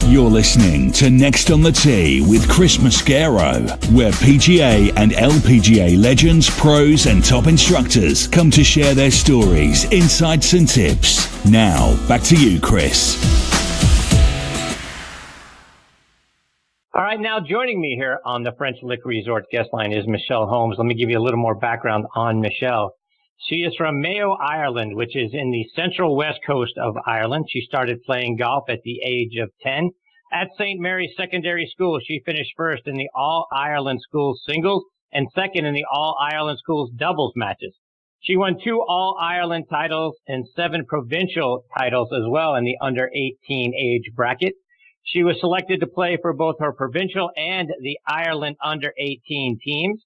You're listening to Next on the Tee with Chris Mascaro, where PGA and LPGA legends, pros and top instructors come to share their stories, insights and tips. Now, back to you, Chris. All right, now joining me here on the French Lick Resort guest line is Michelle Holmes. Let me give you a little more background on Michelle. She is from Mayo, Ireland, which is in the central west coast of Ireland. She started playing golf at the age of 10. At St. Mary's Secondary School, she finished first in the All-Ireland Schools singles and second in the All-Ireland Schools doubles matches. She won 2 All-Ireland titles and 7 provincial titles as well in the under-18 age bracket. She was selected to play for both her provincial and the Ireland under-18 teams.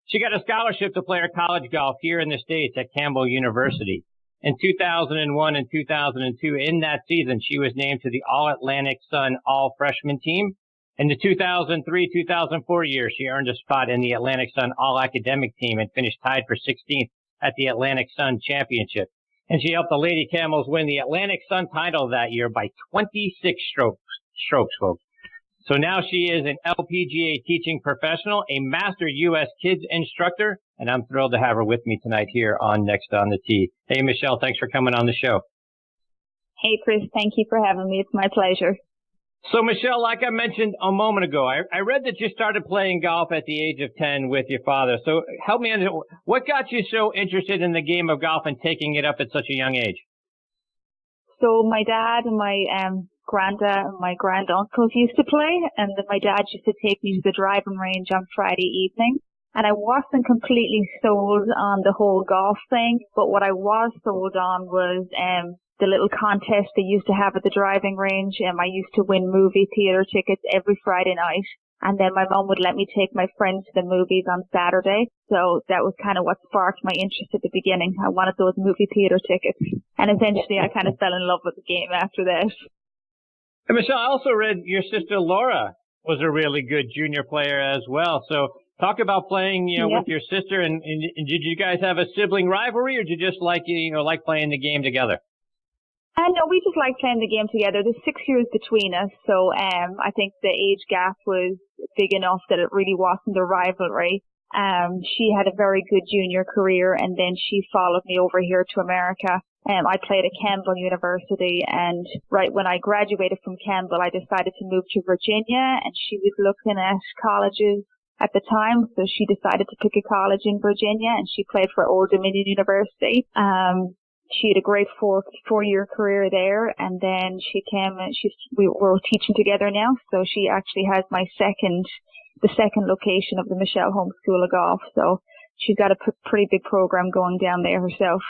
She got a scholarship to play her college golf here in the States at Campbell University. In 2001 and 2002, in that season, she was named to the All-Atlantic Sun All-Freshman team. In the 2003-2004 year, she earned a spot in the Atlantic Sun All-Academic team and finished tied for 16th at the Atlantic Sun Championship. And she helped the Lady Camels win the Atlantic Sun title that year by 26 strokes, folks. So now she is an LPGA teaching professional, a master U.S. Kids Instructor, and I'm thrilled to have her with me tonight here on Next on the Tee. Hey, Michelle, thanks for coming on the show. Hey, Chris, thank you for having me. It's my pleasure. So, Michelle, like I mentioned a moment ago, I read that you started playing golf at the age of 10 with your father. So help me understand, what got you so interested in the game of golf and taking it up at such a young age? So my dad and my granddad and my granduncles used to play, and then my dad used to take me to the driving range on Friday evening. And I wasn't completely sold on the whole golf thing, but what I was sold on was the little contest they used to have at the driving range. I used to win movie theater tickets every Friday night. And then my mom would let me take my friends to the movies on Saturday. So that was kind of what sparked my interest at the beginning. I wanted those movie theater tickets. And eventually I kind of fell in love with the game after that. And Michelle, I also read your sister Laura was a really good junior player as well. So talk about playing, with your sister. And did you guys have a sibling rivalry, or did you just like playing the game together? No, we just like playing the game together. There's 6 years between us, so I think the age gap was big enough that it really wasn't a rivalry. She had a very good junior career, and then she followed me over here to America. I played at Campbell University, and right when I graduated from Campbell, I decided to move to Virginia, and she was looking at colleges at the time, so she decided to pick a college in Virginia, and she played for Old Dominion University. She had a great four-year career there, and then she came and we're teaching together now. So she actually has the second location of the Michelle Holmes School of Golf. So she's got a pretty big program going down there herself.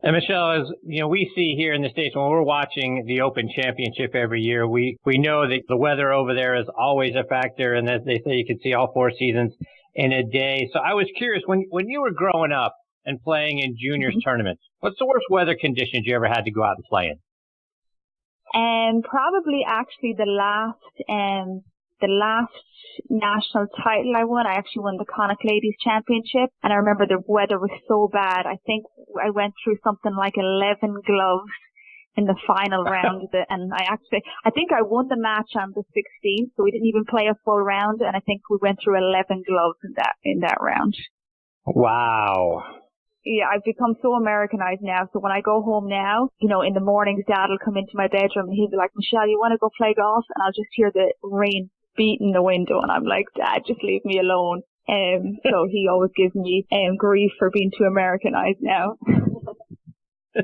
And Michelle, as we see here in the States, when we're watching the Open Championship every year, we know that the weather over there is always a factor, and as they say, you can see all 4 seasons in a day. So I was curious, when you were growing up and playing in juniors tournaments, what's the worst weather conditions you ever had to go out and play in? Probably actually the last national title I won, I actually won the Connacht Ladies Championship, and I remember the weather was so bad. I think I went through something like 11 gloves in the final round, and I think I won the match on the 16th, so we didn't even play a full round, and I think we went through 11 gloves in that round. Wow. Yeah, I've become so Americanized now. So when I go home now, in the mornings, Dad will come into my bedroom and he'll be like, Michelle, you want to go play golf? And I'll just hear the rain beating the window. And I'm like, Dad, just leave me alone. So he always gives me grief for being too Americanized now. But,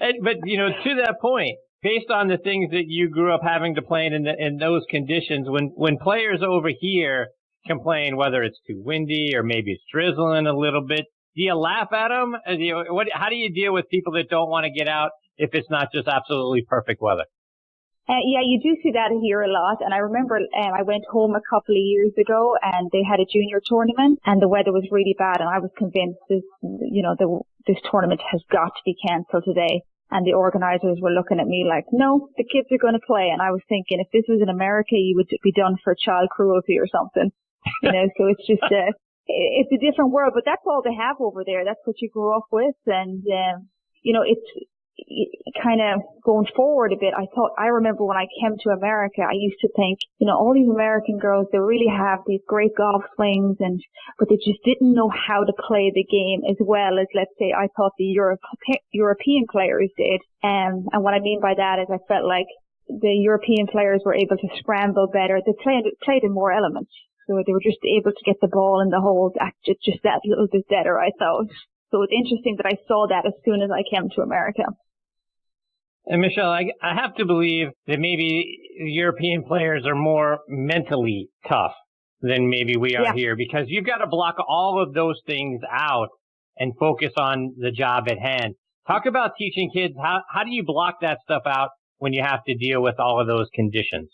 to that point, based on the things that you grew up having to play in those conditions, when players over here complain, whether it's too windy or maybe it's drizzling a little bit, do you laugh at them? How do you deal with people that don't want to get out if it's not just absolutely perfect weather? Yeah, you do see that here a lot. And I remember I went home a couple of years ago and they had a junior tournament and the weather was really bad. And I was convinced this tournament has got to be cancelled today. And the organizers were looking at me like, no, the kids are going to play. And I was thinking, if this was in America, you would be done for child cruelty or something. So it's just it's a different world, but that's all they have over there. That's what you grew up with. And, kind of going forward a bit, I remember when I came to America, I used to think, all these American girls, they really have these great golf swings, but they just didn't know how to play the game as well as, let's say, I thought the European players did. And what I mean by that is I felt like the European players were able to scramble better. They played in more elements. So they were just able to get the ball in the holes just that little bit better, I thought. So it's interesting that I saw that as soon as I came to America. And Michelle, I have to believe that maybe European players are more mentally tough than maybe we are here, because you've got to block all of those things out and focus on the job at hand. Talk about teaching kids. How do you block that stuff out when you have to deal with all of those conditions?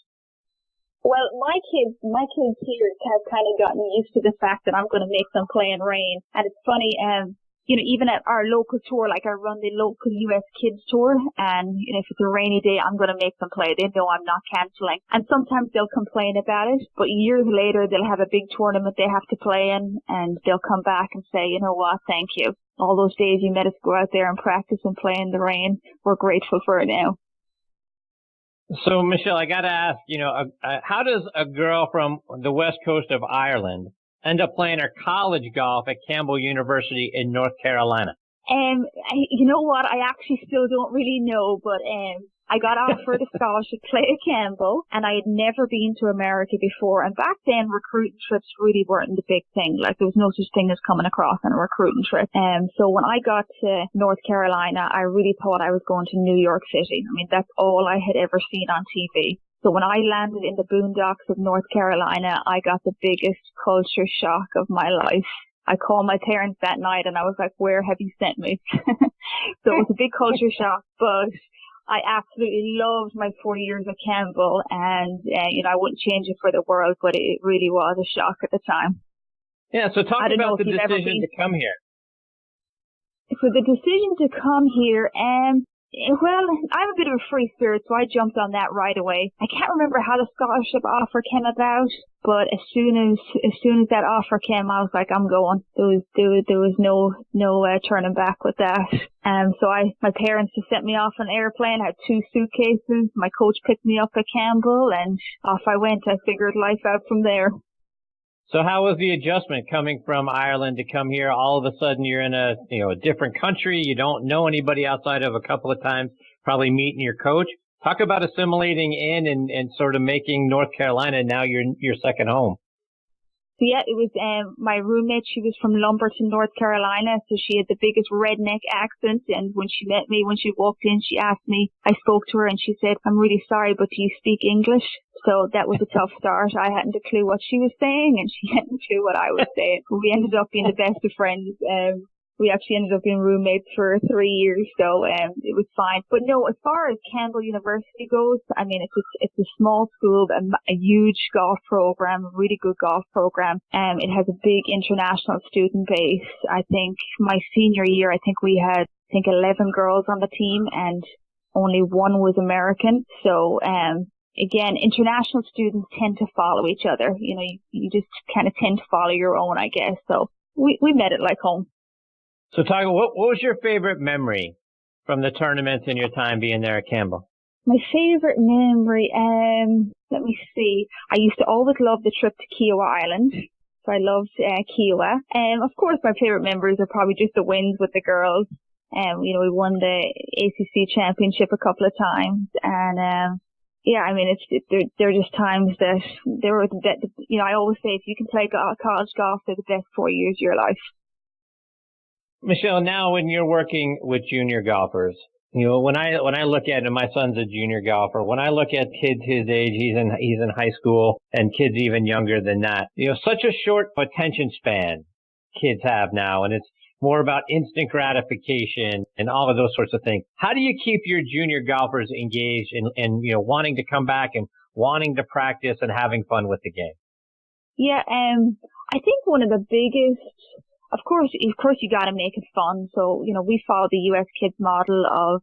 Well, my kids here have kind of gotten used to the fact that I'm going to make them play in rain. And it's funny, even at our local tour, like I run the local US Kids Tour, and if it's a rainy day, I'm going to make them play. They know I'm not cancelling. And sometimes they'll complain about it, but years later, they'll have a big tournament they have to play in, and they'll come back and say, you know what, thank you. All those days you made us go out there and practice and play in the rain, we're grateful for it now. So, Michelle, I got to ask, how does a girl from the west coast of Ireland end up playing her college golf at Campbell University in North Carolina? You know what? I actually still don't really know, but I got offered a scholarship to play at Campbell, and I had never been to America before. And back then, recruiting trips really weren't the big thing. Like, there was no such thing as coming across on a recruiting trip. So when I got to North Carolina, I really thought I was going to New York City. I mean, that's all I had ever seen on TV. So when I landed in the boondocks of North Carolina, I got the biggest culture shock of my life. I called my parents that night and I was like, where have you sent me? So it was a big culture shock, but I absolutely loved my 4 years at Campbell, and, I wouldn't change it for the world, but it really was a shock at the time. Yeah, so talk about the decision to come here. So the decision to come here, well, I'm a bit of a free spirit, so I jumped on that right away. I can't remember how the scholarship offer came about, but as soon as that offer came, I was like, I'm going. There was no turning back with that. So my parents just sent me off on an airplane. I had 2 suitcases. My coach picked me up at Campbell, and off I went. I figured life out from there. So how was the adjustment coming from Ireland to come here? All of a sudden you're in a different country. You don't know anybody outside of a couple of times, probably meeting your coach. Talk about assimilating in and sort of making North Carolina now your second home. Yeah, it was my roommate. She was from Lumberton, North Carolina, so she had the biggest redneck accent. And when she met me, when she walked in, she asked me, I spoke to her and she said, I'm really sorry, but do you speak English? So that was a tough start. I hadn't a clue what she was saying and she hadn't a clue what I was saying. We ended up being the best of friends. We actually ended up being roommates for 3 years, so it was fine. But no, as far as Campbell University goes, I mean, it's a small school, a huge golf program, a really good golf program. It has a big international student base. I think my senior year, we had 11 girls on the team, and only one was American. So again, international students tend to follow each other. You just kind of tend to follow your own, I guess. So we met it like home. So, Tiger, what was your favorite memory from the tournaments and your time being there at Campbell? My favorite memory, let me see. I used to always love the trip to Kiowa Island. So I loved Kiowa. Of course, my favorite memories are probably just the wins with the girls. We won the ACC championship a couple of times. And, yeah, I mean, they're just times that I always say if you can play college golf, they're the best 4 years of your life. Michelle, now when you're working with junior golfers, when I look at it, my son's a junior golfer. When I look at kids his age, he's in high school, and kids even younger than that. Such a short attention span kids have now, and it's more about instant gratification and all of those sorts of things. How do you keep your junior golfers engaged and wanting to come back and wanting to practice and having fun with the game? Yeah, I think one of the biggest. Of course, you got to make it fun. So, we follow the US Kids model of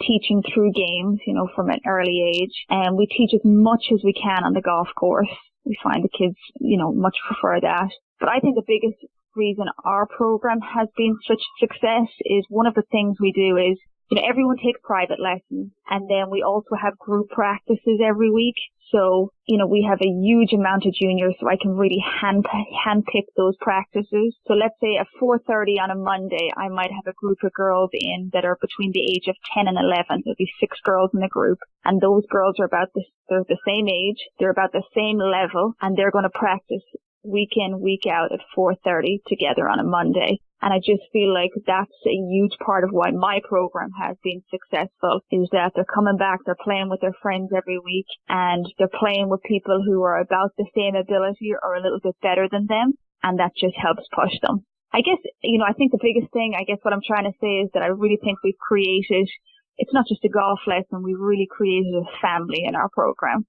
teaching through games, from an early age. And we teach as much as we can on the golf course. We find the kids, much prefer that. But I think the biggest reason our program has been such a success is one of the things we do is everyone takes private lessons, and then we also have group practices every week. So, we have a huge amount of juniors, so I can really handpick those practices. So let's say at 4:30 on a Monday, I might have a group of girls in that are between the age of 10 and 11. There'll be 6 girls in the group, and those girls are they're the same age, they're about the same level, and they're going to practice week in, week out at 4:30 together on a Monday. And I just feel like that's a huge part of why my program has been successful, is that they're coming back, they're playing with their friends every week, and they're playing with people who are about the same ability or a little bit better than them, and that just helps push them. I guess, I think the biggest thing, what I'm trying to say is that I really think we've created, it's not just a golf lesson, we've really created a family in our program.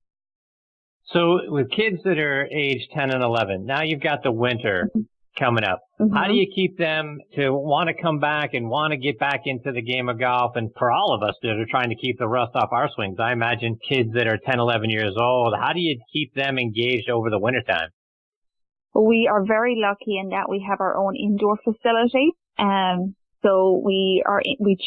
So with kids that are age 10 and 11, now you've got the winter coming up. Mm-hmm. How do you keep them to want to come back and want to get back into the game of golf? And for all of us that are trying to keep the rust off our swings, I imagine kids that are 10, 11 years old, how do you keep them engaged over the wintertime? We are very lucky in that we have our own indoor facility. So we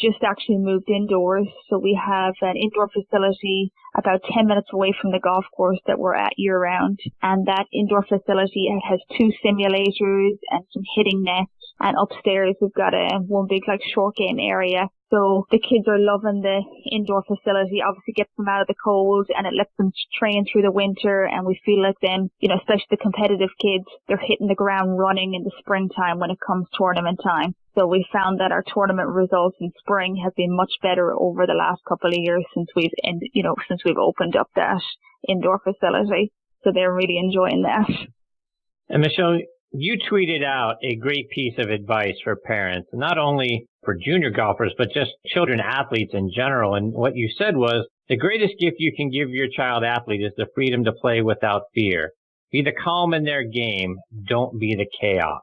just actually moved indoors. So we have an indoor facility about 10 minutes away from the golf course that we're at year round. And that indoor facility, it has 2 simulators and some hitting nets. And upstairs we've got one big short game area. So the kids are loving the indoor facility. Obviously gets them out of the cold, and it lets them train through the winter. And we feel like then, especially the competitive kids, they're hitting the ground running in the springtime when it comes tournament time. So we found that our tournament results in spring have been much better over the last couple of years since we've opened up that indoor facility. So they're really enjoying that. And Michelle, you tweeted out a great piece of advice for parents, not only for junior golfers, but just children athletes in general. And what you said was, the greatest gift you can give your child athlete is the freedom to play without fear. Be the calm in their game. Don't be the chaos.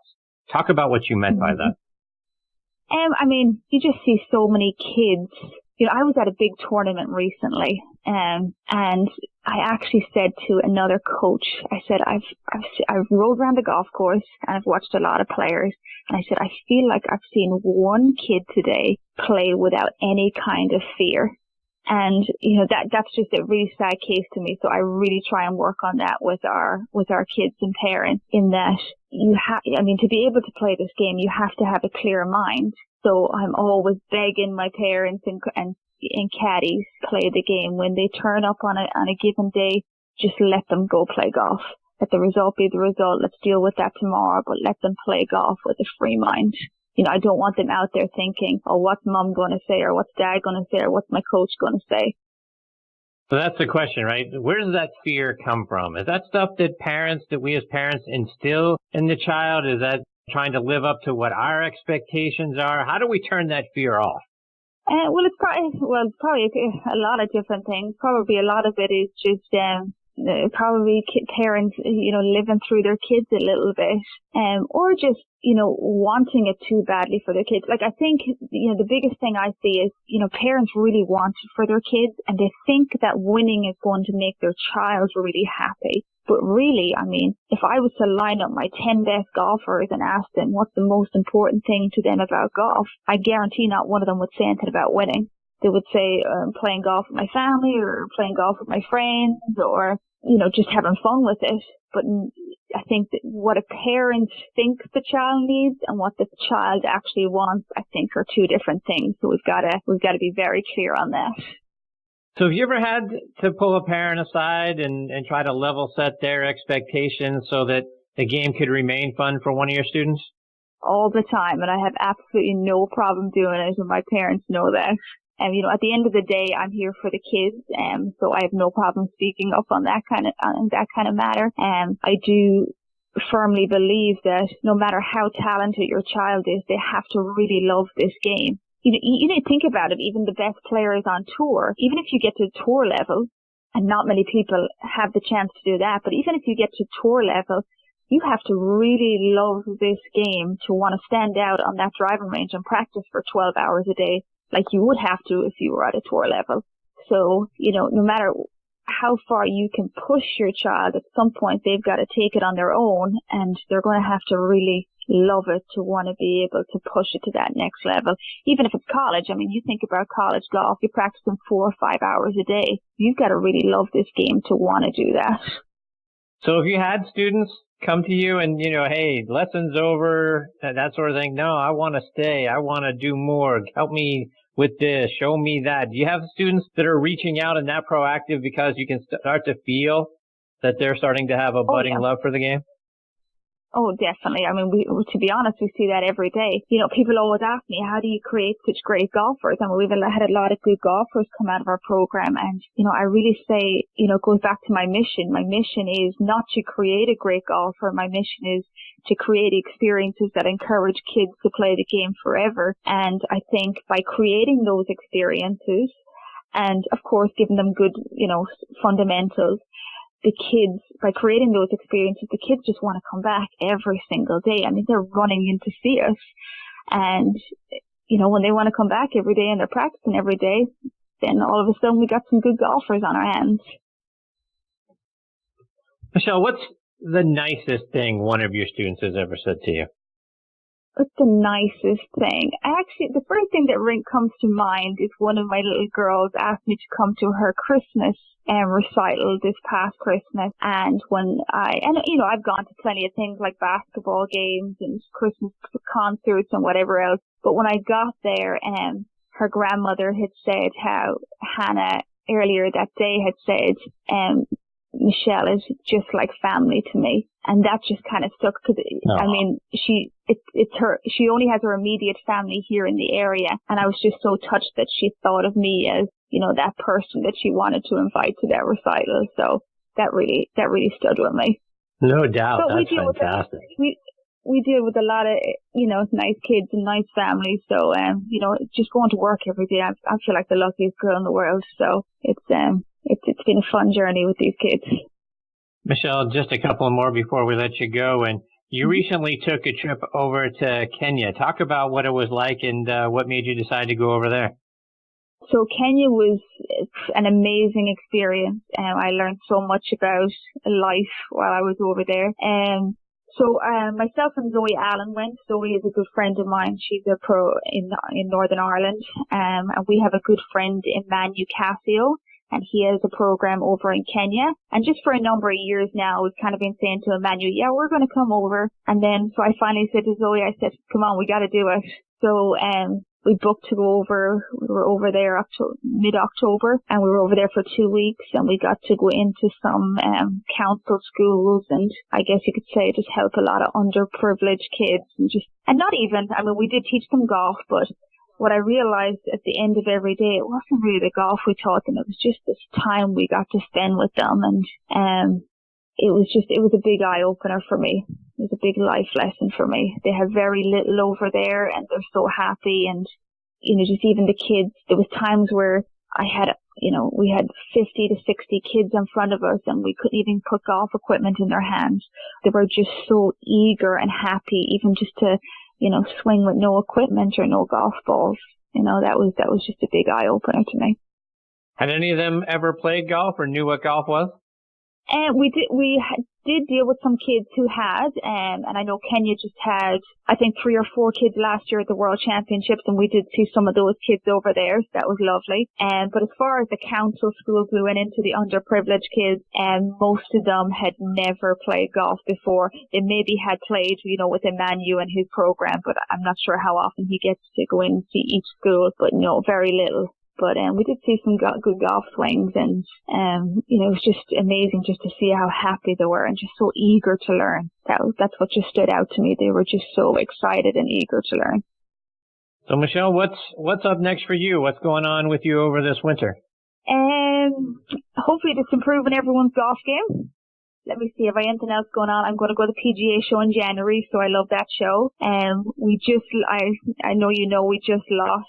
Talk about what you meant by that. You just see so many kids. I was at a big tournament recently, and I actually said to another coach, I said, I've rolled around the golf course and I've watched a lot of players, and I said, I feel like I've seen one kid today play without any kind of fear. And, that's just a really sad case to me. So I really try and work on that with our kids and parents, in that to be able to play this game, you have to have a clear mind. So I'm always begging my parents and caddies play the game. When they turn up on a given day, just let them go play golf. Let the result be the result. Let's deal with that tomorrow, but let them play golf with a free mind. I don't want them out there thinking, oh, what's mom going to say, or what's dad going to say, or what's my coach going to say. So that's the question, right? Where does that fear come from? Is that stuff that we as parents instill in the child? Is that trying to live up to what our expectations are? How do we turn that fear off? It's probably a lot of different things. Probably a lot of it is just probably parents, living through their kids a little bit, or just, wanting it too badly for their kids. I think, the biggest thing I see is, parents really want it for their kids, and they think that winning is going to make their child really happy. But really, if I was to line up my 10 best golfers and ask them what's the most important thing to them about golf, I guarantee not one of them would say anything about winning. They would say playing golf with my family, or playing golf with my friends, or, just having fun with it. But I think that what a parent thinks the child needs and what the child actually wants, I think, are 2 different things. So we've got to be very clear on that. So have you ever had to pull a parent aside and try to level set their expectations so that the game could remain fun for one of your students? All the time, and I have absolutely no problem doing it, and my parents know that. And, at the end of the day, I'm here for the kids, so I have no problem speaking up on that kind of matter. I do firmly believe that no matter how talented your child is, they have to really love this game. You think about it, even the best players on tour, even if you get to tour level, and not many people have the chance to do that, but even if you get to tour level, you have to really love this game to want to stand out on that driving range and practice for 12 hours a day, like you would have to if you were at a tour level. So, no matter how far you can push your child, at some point they've got to take it on their own, and they're going to have to really, love it to want to be able to push it to that next level. Even if it's college, I mean, you think about college golf, you're practicing 4 or 5 hours a day. You've got to really love this game to want to do that. So if you had students come to you and, hey, lesson's over, that sort of thing, no, I want to stay, I want to do more, help me with this, show me that. Do you have students that are reaching out and that proactive because you can start to feel that they're starting to have a budding love for the game? Oh, definitely. I mean, to be honest, we see that every day. People always ask me, how do you create such great golfers? I mean, we've had a lot of good golfers come out of our program. And, I really say, it goes back to my mission. My mission is not to create a great golfer. My mission is to create experiences that encourage kids to play the game forever. And I think by creating those experiences and, of course, giving them good, fundamentals, the kids, by creating those experiences, the kids just want to come back every single day. I mean, they're running in to see us. And, when they want to come back every day and they're practicing every day, then all of a sudden we got some good golfers on our hands. Michelle, what's the nicest thing one of your students has ever said to you? What's the nicest thing? Actually, the first thing that comes to mind is one of my little girls asked me to come to her Christmas recital this past Christmas. And I've gone to plenty of things like basketball games and Christmas concerts and whatever else. But when I got there, her grandmother had said how Hannah earlier that day had said, Michelle is just like family to me. And that just kind of stuck because, I mean, she only has her immediate family here in the area. And I was just so touched that she thought of me as, that person that she wanted to invite to that recital. So that really stood with me. No doubt. But that's fantastic. We deal with a lot of, nice kids and nice families. So, just going to work every day, I feel like the luckiest girl in the world. So it's been a fun journey with these kids. Michelle, just a couple more before we let you go. And you recently took a trip over to Kenya. Talk about what it was like and what made you decide to go over there. So Kenya was an amazing experience. I learned so much about life while I was over there. So myself and Zoe Allen went. Zoe is a good friend of mine. She's a pro in Northern Ireland. And we have a good friend in Manu Casio. And he has a program over in Kenya. And just for a number of years now, we've kind of been saying to Emmanuel, yeah, we're going to come over. And then, so I finally said to Zoe, I said, come on, we got to do it. So, we booked to go over. We were over there mid-October, and we were over there for 2 weeks, and we got to go into some council schools, and I guess you could say just help a lot of underprivileged kids, and not even, I mean, we did teach them golf, but what I realized at the end of every day, it wasn't really the golf we taught them. It was just this time we got to spend with them. And it was a big eye opener for me. It was a big life lesson for me. They have very little over there and they're so happy. And, just even the kids, there was times where we had 50 to 60 kids in front of us and we couldn't even put golf equipment in their hands. They were just so eager and happy, even just to, swing with no equipment or no golf balls. That was just a big eye opener to me. Had any of them ever played golf or knew what golf was? And we did deal with some kids who had, and I know Kenya just had, I think 3 or 4 kids last year at the World Championships, and we did see some of those kids over there. So that was lovely. But as far as the council schools we went into, the underprivileged kids, most of them had never played golf before. They maybe had played, with Emmanuel and his program, but I'm not sure how often he gets to go in and see each school, but no, very little. But we did see some good golf swings, and it was just amazing just to see how happy they were and just so eager to learn. That's what just stood out to me. They were just so excited and eager to learn. So Michelle, what's up next for you? What's going on with you over this winter? Hopefully just improving everyone's golf game. Let me see if I have anything else going on. I'm going to go to the PGA show in January, so I love that show. I know we just lost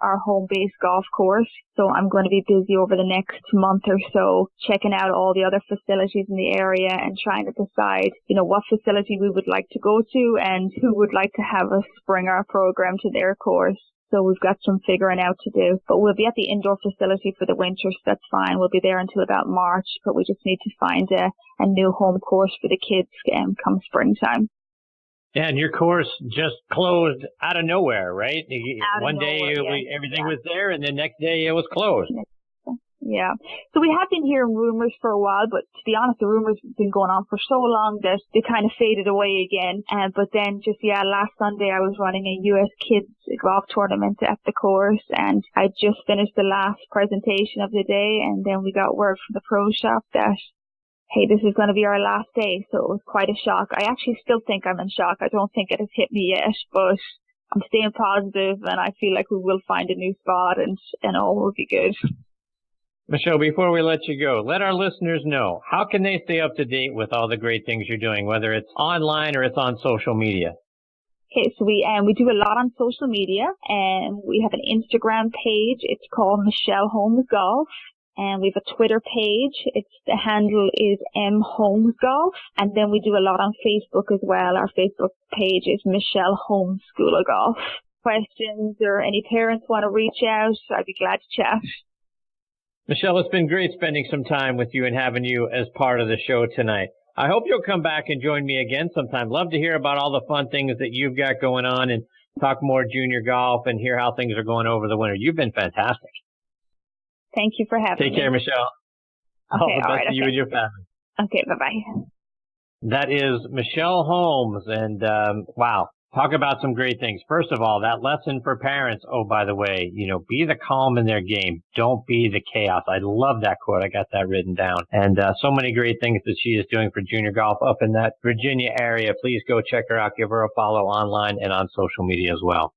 our home base golf course, so I'm going to be busy over the next month or so checking out all the other facilities in the area and trying to decide, what facility we would like to go to and who would like to have us bring our program to their course. So we've got some figuring out to do. But we'll be at the indoor facility for the winter, so that's fine. We'll be there until about March, but we just need to find a new home course for the kids come springtime. And your course just closed out of nowhere, right? One day everything was there, and the next day it was closed. Yeah. So we have been hearing rumors for a while, but to be honest, the rumors have been going on for so long that they kind of faded away again. But then last Sunday I was running a US Kids golf tournament at the course, and I just finished the last presentation of the day, and then we got word from the pro shop that, hey, this is going to be our last day. So it was quite a shock. I actually still think I'm in shock. I don't think it has hit me yet, but I'm staying positive, and I feel like we will find a new spot and all will be good. Michelle, before we let you go, let our listeners know, how can they stay up to date with all the great things you're doing, whether it's online or it's on social media? Okay, so we do a lot on social media, and we have an Instagram page. It's called Michelle Holmes Golf. And we have a Twitter page. The handle is mholmesgolf. And then we do a lot on Facebook as well. Our Facebook page is Michelle Holmes School of Golf. Questions or any parents want to reach out, I'd be glad to chat. Michelle, it's been great spending some time with you and having you as part of the show tonight. I hope you'll come back and join me again sometime. Love to hear about all the fun things that you've got going on and talk more junior golf and hear how things are going over the winter. You've been fantastic. Thank you for having me. Take care, Michelle. Okay, all the best to you and your family. Okay, bye-bye. That is Michelle Holmes, and wow. Talk about some great things. First of all, that lesson for parents. Oh, by the way, be the calm in their game. Don't be the chaos. I love that quote. I got that written down. And so many great things that she is doing for junior golf up in that Virginia area. Please go check her out. Give her a follow online and on social media as well.